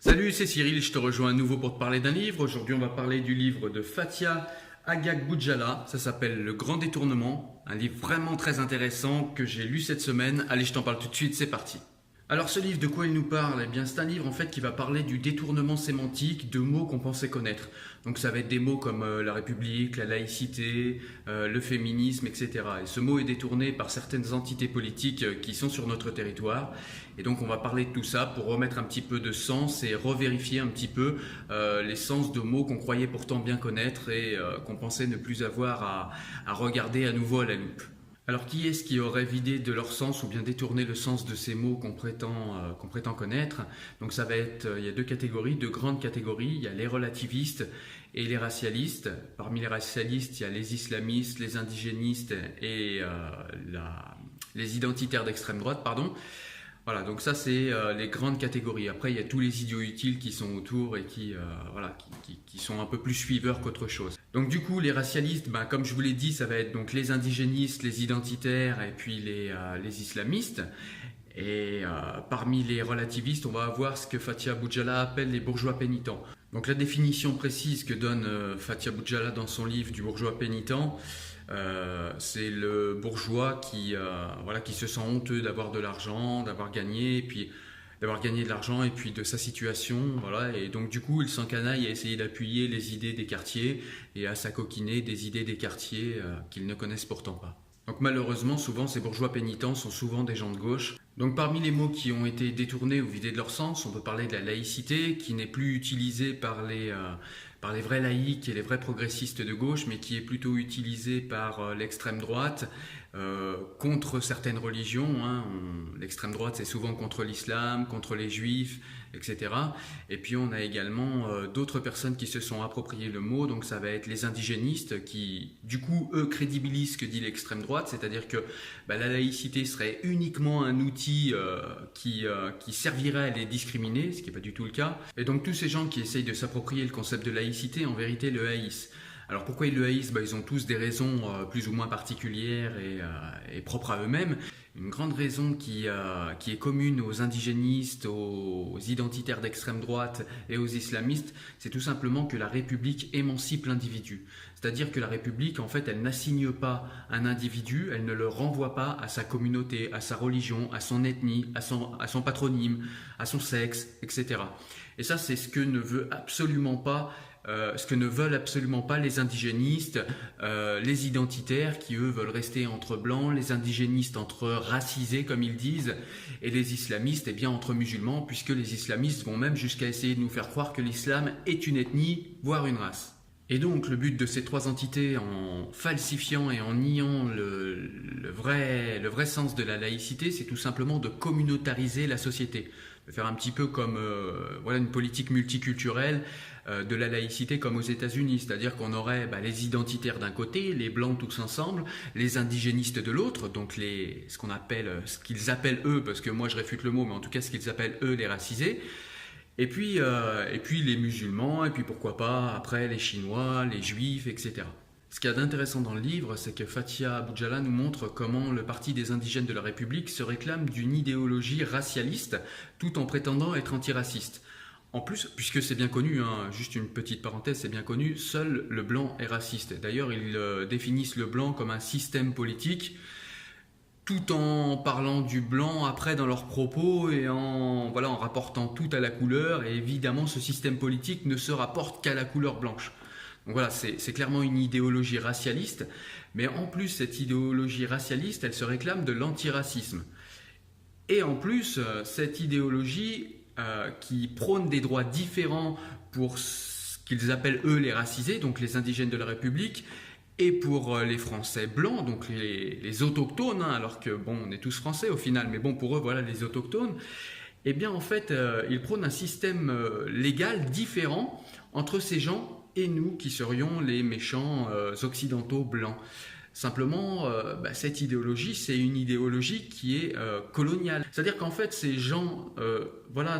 Salut, c'est Cyril, je te rejoins à nouveau pour te parler d'un livre. Aujourd'hui, on va parler du livre de Fathia Agagboudjala. Ça s'appelle Le Grand Détournement, un livre vraiment très intéressant que j'ai lu cette semaine. Allez, je t'en parle tout de suite, c'est parti. Alors ce livre, de quoi il nous parle? Eh bien, c'est un livre en fait qui va parler du détournement sémantique de mots qu'on pensait connaître. Donc ça va être des mots comme la République, la laïcité, le féminisme, etc. Et ce mot est détourné par certaines entités politiques qui sont sur notre territoire. Et donc on va parler de tout ça pour remettre un petit peu de sens et revérifier un petit peu les sens de mots qu'on croyait pourtant bien connaître et qu'on pensait ne plus avoir à regarder à nouveau à la loupe. Alors qui est-ce qui aurait vidé de leur sens ou bien détourné le sens de ces mots qu'on prétend connaître? Donc ça va être, il y a deux catégories, deux grandes catégories, il y a les relativistes et les racialistes. Parmi les racialistes, il y a les islamistes, les indigénistes et les identitaires d'extrême droite, pardon. Voilà, donc ça c'est les grandes catégories. Après, il y a tous les idiots utiles qui sont autour et qui sont un peu plus suiveurs qu'autre chose. Donc du coup, les racialistes, comme je vous l'ai dit, ça va être donc les indigénistes, les identitaires et puis les islamistes. Et parmi les relativistes, on va avoir ce que Fathia Boudjala appelle les bourgeois pénitents. Donc la définition précise que donne Fathia Boudjala dans son livre du bourgeois pénitent, c'est le bourgeois qui se sent honteux d'avoir de l'argent, d'avoir gagné de l'argent et puis de sa situation, voilà. Et donc du coup, il s'encanaille à essayer d'appuyer les idées des quartiers et à s'acoquiner des idées des quartiers qu'ils ne connaissent pourtant pas. Donc malheureusement, souvent ces bourgeois pénitents sont souvent des gens de gauche. Donc parmi les mots qui ont été détournés ou vidés de leur sens, on peut parler de la laïcité qui n'est plus utilisée par les vrais laïcs et les vrais progressistes de gauche, mais qui est plutôt utilisée par l'extrême droite contre certaines religions. L'extrême droite, c'est souvent contre l'islam, contre les juifs, etc. Et puis on a également d'autres personnes qui se sont appropriées le mot, donc ça va être les indigénistes qui, du coup, eux crédibilisent ce que dit l'extrême droite, c'est-à-dire que la laïcité serait uniquement un outil qui servirait à les discriminer, ce qui n'est pas du tout le cas. Et donc tous ces gens qui essayent de s'approprier le concept de laïcité, en vérité, le haïssent. Alors pourquoi ils le haïssent? Ils ont tous des raisons plus ou moins particulières et propres à eux-mêmes. Une grande raison qui est commune aux indigénistes, aux identitaires d'extrême droite et aux islamistes, c'est tout simplement que la République émancipe l'individu. C'est-à-dire que la République, en fait, elle n'assigne pas un individu, elle ne le renvoie pas à sa communauté, à sa religion, à son ethnie, à son patronyme, à son sexe, etc. Et ça, c'est ce que ne veut absolument pas ce que ne veulent absolument pas les indigénistes, les identitaires qui eux veulent rester entre blancs, les indigénistes entre racisés comme ils disent, et les islamistes entre musulmans, puisque les islamistes vont même jusqu'à essayer de nous faire croire que l'islam est une ethnie, voire une race. Et donc le but de ces trois entités, en falsifiant et en niant le vrai sens de la laïcité, c'est tout simplement de communautariser la société, de faire un petit peu comme une politique multiculturelle de la laïcité comme aux États-Unis, c'est-à-dire qu'on aurait les identitaires d'un côté, les blancs tous ensemble, les indigénistes de l'autre, donc ce qu'ils appellent eux, parce que moi je réfute le mot, mais en tout cas ce qu'ils appellent eux les racisés. Et puis les musulmans, et puis pourquoi pas après les Chinois, les Juifs, etc. Ce qu'il y a d'intéressant dans le livre, c'est que Fathia Boudjala nous montre comment le Parti des indigènes de la République se réclame d'une idéologie racialiste tout en prétendant être antiraciste. En plus, puisque c'est bien connu, juste une petite parenthèse, c'est bien connu, seul le blanc est raciste. D'ailleurs, ils définissent le blanc comme un système politique, tout en parlant du blanc après dans leurs propos et en rapportant tout à la couleur. Et évidemment, ce système politique ne se rapporte qu'à la couleur blanche. Donc voilà, c'est clairement une idéologie racialiste. Mais en plus, cette idéologie racialiste, elle se réclame de l'antiracisme. Et en plus, cette idéologie qui prône des droits différents pour ce qu'ils appellent eux les racisés, donc les indigènes de la République, et pour les Français blancs, donc les autochtones, alors que on est tous Français au final, mais pour eux, voilà, les autochtones, eh bien en fait, ils prônent un système légal différent entre ces gens et nous qui serions les méchants occidentaux blancs. Simplement, cette idéologie, c'est une idéologie qui est coloniale. C'est-à-dire qu'en fait, ces gens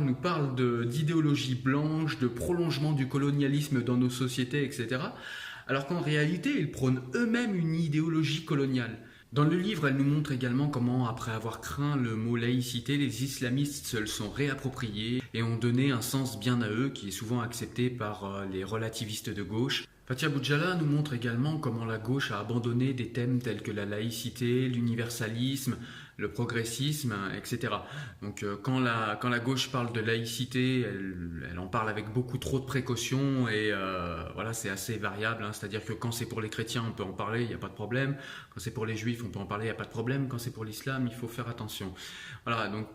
nous parlent d'idéologie blanche, de prolongement du colonialisme dans nos sociétés, etc. Alors qu'en réalité, ils prônent eux-mêmes une idéologie coloniale. Dans le livre, elle nous montre également comment, après avoir craint le mot laïcité, les islamistes se le sont réappropriés et ont donné un sens bien à eux qui est souvent accepté par les relativistes de gauche. Fathia Boudjala nous montre également comment la gauche a abandonné des thèmes tels que la laïcité, l'universalisme, le progressisme, etc. Donc quand la gauche parle de laïcité, elle en parle avec beaucoup trop de précautions et voilà, c'est assez variable. C'est-à-dire que quand c'est pour les chrétiens, on peut en parler, il n'y a pas de problème. Quand c'est pour les juifs, on peut en parler, il n'y a pas de problème. Quand c'est pour l'islam, il faut faire attention. Voilà, donc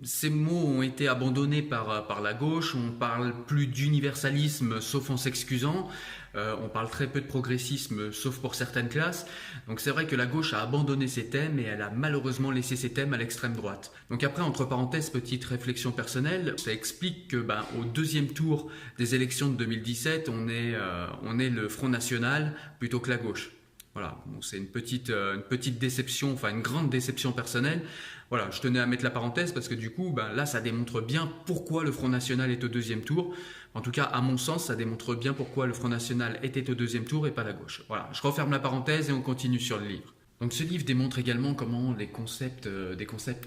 ces mots ont été abandonnés par la gauche. On parle plus d'universalisme, sauf en s'excusant. On parle très peu de progressisme, sauf pour certaines classes. Donc c'est vrai que la gauche a abandonné ces thèmes et elle a malheureusement laissé ces thèmes à l'extrême droite. Donc après, entre parenthèses, petite réflexion personnelle, ça explique que au deuxième tour des élections de 2017, on est le Front National plutôt que la gauche. Voilà, donc c'est une petite déception, enfin une grande déception personnelle. Voilà, je tenais à mettre la parenthèse parce que du coup, là, ça démontre bien pourquoi le Front National est au deuxième tour. En tout cas, à mon sens, ça démontre bien pourquoi le Front National était au deuxième tour et pas la gauche. Voilà, je referme la parenthèse et on continue sur le livre. Donc ce livre démontre également comment des concepts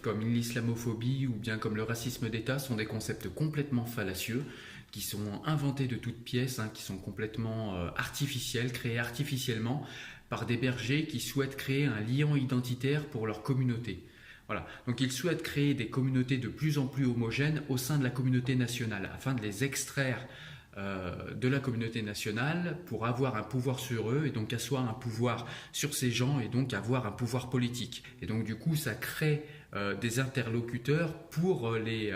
comme l'islamophobie ou bien comme le racisme d'État sont des concepts complètement fallacieux, qui sont inventés de toutes pièces, qui sont complètement artificiels, créés artificiellement par des bergers qui souhaitent créer un lien identitaire pour leur communauté. Voilà. Donc ils souhaitent créer des communautés de plus en plus homogènes au sein de la communauté nationale, afin de les extraire de la communauté nationale pour avoir un pouvoir sur eux et donc asseoir un pouvoir sur ces gens et donc avoir un pouvoir politique. Et donc du coup ça crée des interlocuteurs pour les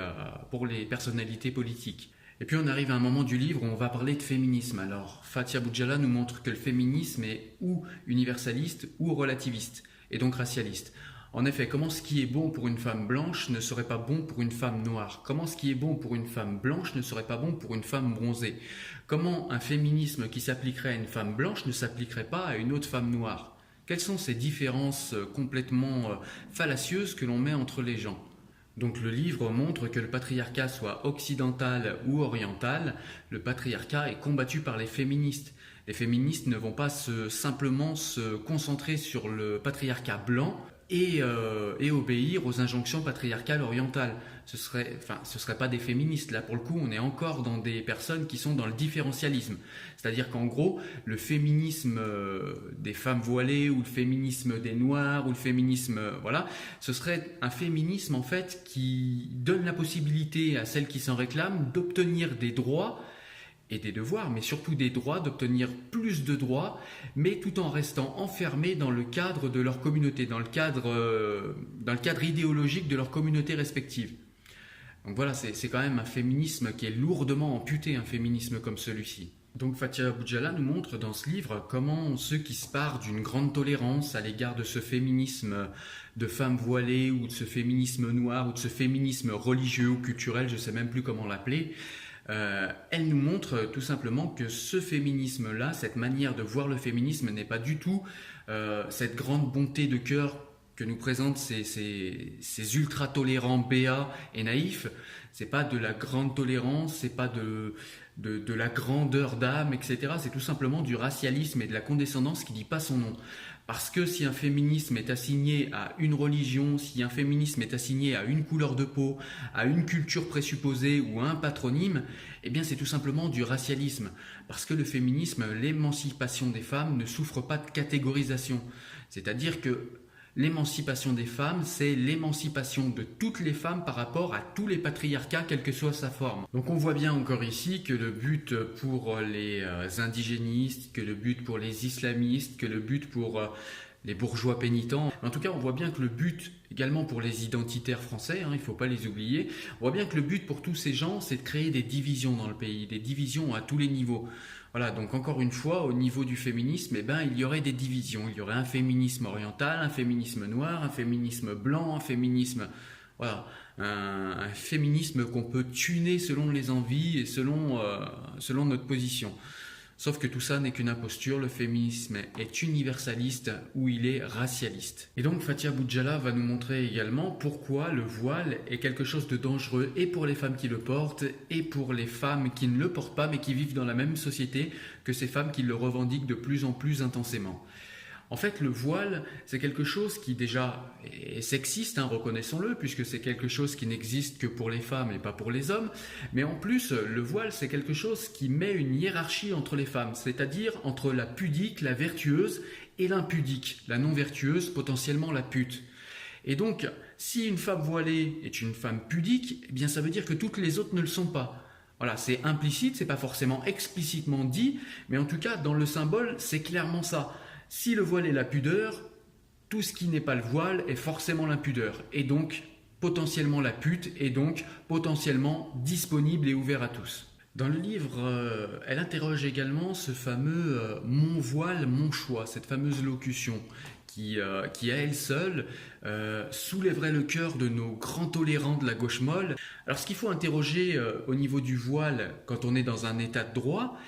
personnalités politiques. Et puis on arrive à un moment du livre où on va parler de féminisme. Alors Fathia Boudjala nous montre que le féminisme est ou universaliste ou relativiste et donc racialiste. En effet, comment ce qui est bon pour une femme blanche ne serait pas bon pour une femme noire? Comment ce qui est bon pour une femme blanche ne serait pas bon pour une femme bronzée? Comment un féminisme qui s'appliquerait à une femme blanche ne s'appliquerait pas à une autre femme noire? Quelles sont ces différences complètement fallacieuses que l'on met entre les gens? Donc le livre montre que le patriarcat soit occidental ou oriental, le patriarcat est combattu par les féministes. Les féministes ne vont pas simplement se concentrer sur le patriarcat blanc et obéir aux injonctions patriarcales orientales. Ce serait pas des féministes. Là, pour le coup, on est encore dans des personnes qui sont dans le différentialisme. C'est-à-dire qu'en gros, le féminisme des femmes voilées ou le féminisme des noirs ou le féminisme, voilà, ce serait un féminisme en fait qui donne la possibilité à celles qui s'en réclament d'obtenir des droits et des devoirs, mais surtout des droits, d'obtenir plus de droits, mais tout en restant enfermés dans le cadre de leur communauté, dans le cadre idéologique de leur communauté respective. Donc voilà, c'est quand même un féminisme qui est lourdement amputé, un féminisme comme celui-ci. Donc Fathia Boudjala nous montre dans ce livre comment ceux qui se parent d'une grande tolérance à l'égard de ce féminisme de femmes voilées ou de ce féminisme noir ou de ce féminisme religieux ou culturel, je ne sais même plus comment l'appeler, elle nous montre tout simplement que ce féminisme-là, cette manière de voir le féminisme n'est pas du tout cette grande bonté de cœur que nous présentent ces ultra-tolérants béats et naïfs. C'est pas de la grande tolérance, c'est pas de la grandeur d'âme, etc. C'est tout simplement du racialisme et de la condescendance qui dit pas son nom. Parce que si un féminisme est assigné à une religion, si un féminisme est assigné à une couleur de peau, à une culture présupposée ou à un patronyme, eh bien c'est tout simplement du racialisme. Parce que le féminisme, l'émancipation des femmes ne souffre pas de catégorisation. C'est-à-dire que l'émancipation des femmes, c'est l'émancipation de toutes les femmes par rapport à tous les patriarcats, quelle que soit sa forme. Donc on voit bien encore ici que le but pour les indigénistes, que le but pour les islamistes, que le but pour les bourgeois pénitents, en tout cas on voit bien que le but également pour les identitaires français, il ne faut pas les oublier, on voit bien que le but pour tous ces gens, c'est de créer des divisions dans le pays, des divisions à tous les niveaux. Voilà, donc encore une fois, au niveau du féminisme, il y aurait des divisions. Il y aurait un féminisme oriental, un féminisme noir, un féminisme blanc, un féminisme... Voilà, un féminisme qu'on peut tuner selon les envies et selon notre position. Sauf que tout ça n'est qu'une imposture, le féminisme est universaliste ou il est racialiste. Et donc Fathia Boudjala va nous montrer également pourquoi le voile est quelque chose de dangereux et pour les femmes qui le portent et pour les femmes qui ne le portent pas mais qui vivent dans la même société que ces femmes qui le revendiquent de plus en plus intensément. En fait, le voile, c'est quelque chose qui déjà est sexiste, hein, reconnaissons-le, puisque c'est quelque chose qui n'existe que pour les femmes et pas pour les hommes. Mais en plus, le voile, c'est quelque chose qui met une hiérarchie entre les femmes, c'est-à-dire entre la pudique, la vertueuse, et l'impudique, la non vertueuse, potentiellement la pute. Et donc, si une femme voilée est une femme pudique, eh bien ça veut dire que toutes les autres ne le sont pas. Voilà, c'est implicite, c'est pas forcément explicitement dit, mais en tout cas, dans le symbole, c'est clairement ça. Si le voile est la pudeur, tout ce qui n'est pas le voile est forcément l'impudeur, et donc potentiellement la pute, et donc potentiellement disponible et ouvert à tous. Dans le livre, elle interroge également ce fameux mon voile, mon choix, cette fameuse locution qui à elle seule soulèverait le cœur de nos grands tolérants de la gauche molle. Alors ce qu'il faut interroger au niveau du voile quand on est dans un état de droit,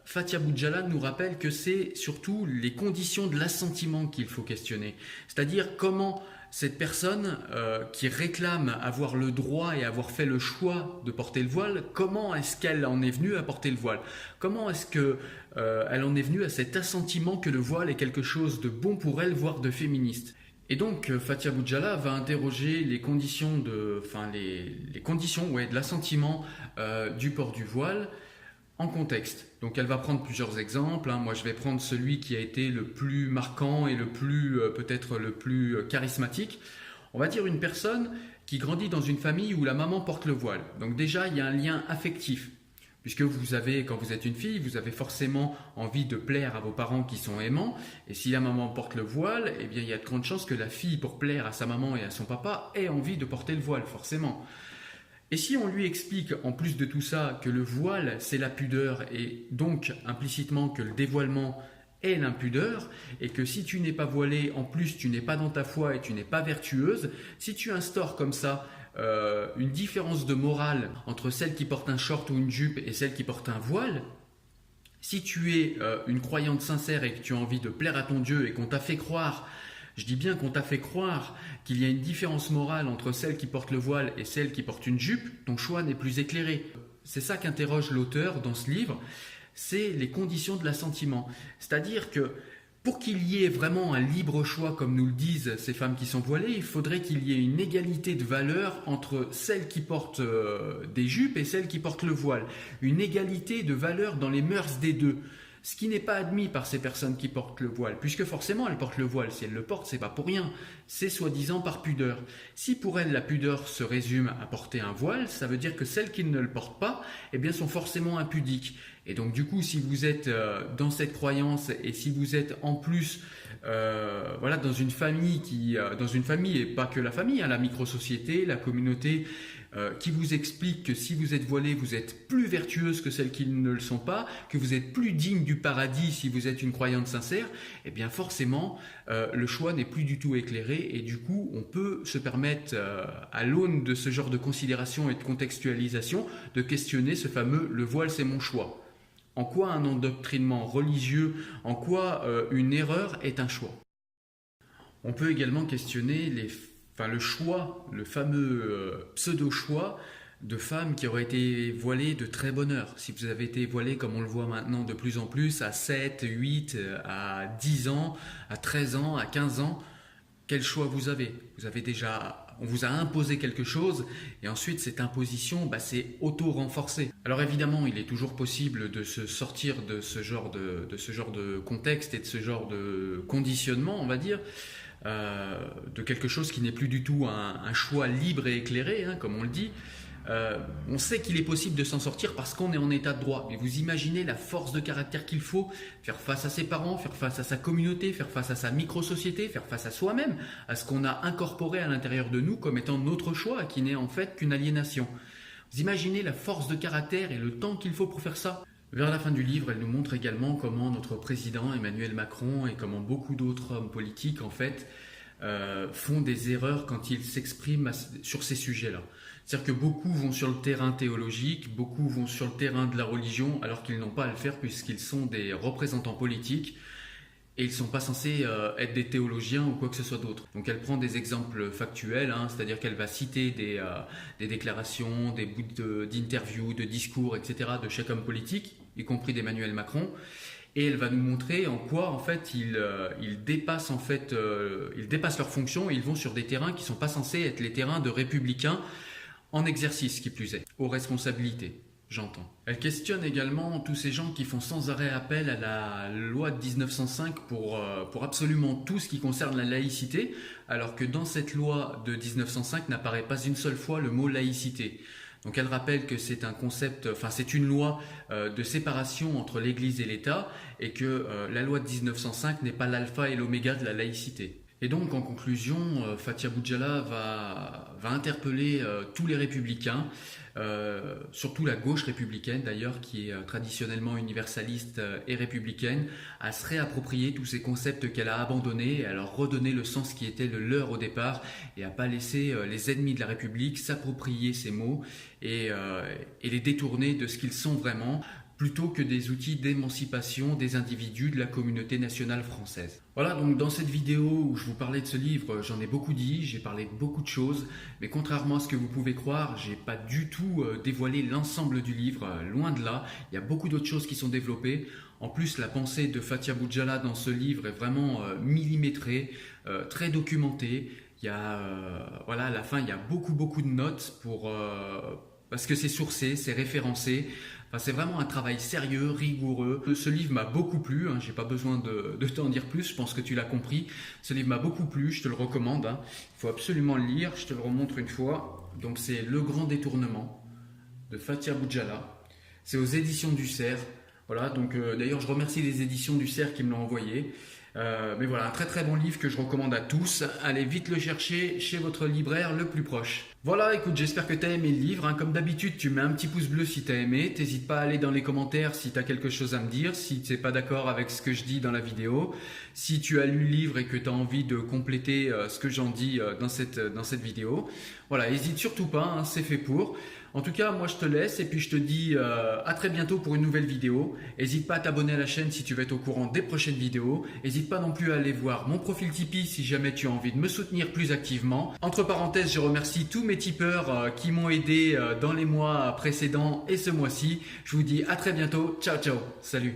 Fathia Boudjala nous rappelle que c'est surtout les conditions de l'assentiment qu'il faut questionner. C'est-à-dire comment cette personne qui réclame avoir le droit et avoir fait le choix de porter le voile, comment est-ce qu'elle en est venue à porter le voile? Comment est-ce qu'elle en est venue à cet assentiment que le voile est quelque chose de bon pour elle, voire de féministe? Et donc Fathia Boudjala va interroger les conditions de l'assentiment du port du voile en contexte. Donc elle va prendre plusieurs exemples, hein. Moi je vais prendre celui qui a été le plus marquant et le plus peut-être le plus charismatique. On va dire une personne qui grandit dans une famille où la maman porte le voile. Donc déjà il y a un lien affectif. Puisque quand vous êtes une fille, vous avez forcément envie de plaire à vos parents qui sont aimants. Et si la maman porte le voile, eh bien il y a de grandes chances que la fille, pour plaire à sa maman et à son papa, ait envie de porter le voile, forcément. Et si on lui explique, en plus de tout ça, que le voile, c'est la pudeur, et donc implicitement que le dévoilement est l'impudeur, et que si tu n'es pas voilée, en plus tu n'es pas dans ta foi et tu n'es pas vertueuse, si tu instaures comme ça une différence de morale entre celle qui porte un short ou une jupe et celle qui porte un voile, si tu es une croyante sincère et que tu as envie de plaire à ton Dieu et qu'on t'a fait croire, je dis bien qu'on t'a fait croire qu'il y a une différence morale entre celle qui porte le voile et celle qui porte une jupe, ton choix n'est plus éclairé. C'est ça qu'interroge l'auteur dans ce livre, c'est les conditions de l'assentiment. C'est-à-dire que pour qu'il y ait vraiment un libre choix, comme nous le disent ces femmes qui sont voilées, il faudrait qu'il y ait une égalité de valeur entre celles qui portent des jupes et celles qui portent le voile. Une égalité de valeur dans les mœurs des deux. Ce qui n'est pas admis par ces personnes qui portent le voile, puisque forcément elles portent le voile. Si elles le portent, c'est pas pour rien. C'est soi-disant par pudeur. Si pour elles la pudeur se résume à porter un voile, ça veut dire que celles qui ne le portent pas, eh bien, sont forcément impudiques. Et donc du coup, si vous êtes dans cette croyance et si vous êtes en plus dans une famille et pas que la famille, hein, la micro-société, la communauté, qui vous explique que si vous êtes voilé, vous êtes plus vertueuse que celles qui ne le sont pas, que vous êtes plus digne du paradis si vous êtes une croyante sincère, eh bien forcément, le choix n'est plus du tout éclairé et du coup, on peut se permettre, à l'aune de ce genre de considération et de contextualisation, de questionner ce fameux « le voile, c'est mon choix ». En quoi un endoctrinement religieux, en quoi une erreur est un choix? On peut également questionner le choix, le fameux pseudo-choix de femmes qui auraient été voilées de très bonne heure. Si vous avez été voilé, comme on le voit maintenant de plus en plus, à 7, 8, à 10 ans, à 13 ans, à 15 ans, quel choix vous avez? On vous a imposé quelque chose et ensuite cette imposition c'est auto-renforcé. Alors évidemment il est toujours possible de se sortir de ce genre de contexte et de ce genre de conditionnement, on va dire, de quelque chose qui n'est plus du tout un choix libre et éclairé, hein, comme on le dit. On sait qu'il est possible de s'en sortir parce qu'on est en état de droit. Mais vous imaginez la force de caractère qu'il faut faire face à ses parents, faire face à sa communauté, faire face à sa micro-société, faire face à soi-même, à ce qu'on a incorporé à l'intérieur de nous comme étant notre choix, qui n'est en fait qu'une aliénation. Vous imaginez la force de caractère et le temps qu'il faut pour faire ça? Vers la fin du livre, elle nous montre également comment notre président Emmanuel Macron et comment beaucoup d'autres hommes politiques en fait font des erreurs quand ils s'expriment sur ces sujets-là. C'est-à-dire que beaucoup vont sur le terrain théologique, beaucoup vont sur le terrain de la religion, alors qu'ils n'ont pas à le faire puisqu'ils sont des représentants politiques et ils ne sont pas censés être des théologiens ou quoi que ce soit d'autre. Donc elle prend des exemples factuels, hein, c'est-à-dire qu'elle va citer des déclarations, des bouts d'interviews, de discours, etc. de chaque homme politique, y compris d'Emmanuel Macron. et elle va nous montrer en quoi en fait ils dépassent leur fonction et ils vont sur des terrains qui ne sont pas censés être les terrains de républicains en exercice, qui plus est, aux responsabilités. J'entends. Elle questionne également tous ces gens qui font sans arrêt appel à la loi de 1905 pour absolument tout ce qui concerne la laïcité, alors que dans cette loi de 1905 n'apparaît pas une seule fois le mot laïcité. Donc elle rappelle que c'est c'est une loi de séparation entre l'Église et l'État et que la loi de 1905 n'est pas l'alpha et l'oméga de la laïcité. Et donc en conclusion, Fathia Boudjala va interpeller tous les républicains, surtout la gauche républicaine d'ailleurs, qui est traditionnellement universaliste et républicaine, à se réapproprier tous ces concepts qu'elle a abandonnés et à leur redonner le sens qui était le leur au départ, et à pas laisser les ennemis de la République s'approprier ces mots et les détourner de ce qu'ils sont vraiment, plutôt que des outils d'émancipation des individus de la communauté nationale française. Voilà, donc dans cette vidéo où je vous parlais de ce livre, j'en ai beaucoup dit, j'ai parlé de beaucoup de choses, mais contrairement à ce que vous pouvez croire, j'ai pas du tout dévoilé l'ensemble du livre, loin de là, il y a beaucoup d'autres choses qui sont développées. En plus, la pensée de Fathia Boudjala dans ce livre est vraiment millimétrée, très documentée. Il y a, à la fin, il y a beaucoup de notes parce que c'est sourcé, c'est référencé. Enfin, c'est vraiment un travail sérieux, rigoureux. Ce livre m'a beaucoup plu, j'ai pas besoin de t'en dire plus, je pense que tu l'as compris. Ce livre m'a beaucoup plu, je te le recommande. Il faut absolument le lire, je te le remontre une fois. Donc c'est Le Grand Détournement de Fathia Boudjala. C'est aux éditions du Cerf. Voilà, donc d'ailleurs je remercie les éditions du Cerf qui me l'ont envoyé. Mais voilà, un très bon livre que je recommande à tous. Allez vite le chercher chez votre libraire le plus proche. Voilà, écoute, j'espère que tu as aimé le livre. Comme d'habitude, tu mets un petit pouce bleu si tu as aimé. T'hésites pas à aller dans les commentaires si tu as quelque chose à me dire, si tu n'es pas d'accord avec ce que je dis dans la vidéo. Si tu as lu le livre et que tu as envie de compléter ce que j'en dis dans cette vidéo. Voilà, n'hésite surtout pas, c'est fait pour. En tout cas, moi je te laisse et puis je te dis à très bientôt pour une nouvelle vidéo. N'hésite pas à t'abonner à la chaîne si tu veux être au courant des prochaines vidéos. N'hésite pas non plus à aller voir mon profil Tipeee si jamais tu as envie de me soutenir plus activement. Entre parenthèses, je remercie tous mes tipeurs qui m'ont aidé dans les mois précédents et ce mois-ci. Je vous dis à très bientôt. Ciao, ciao. Salut.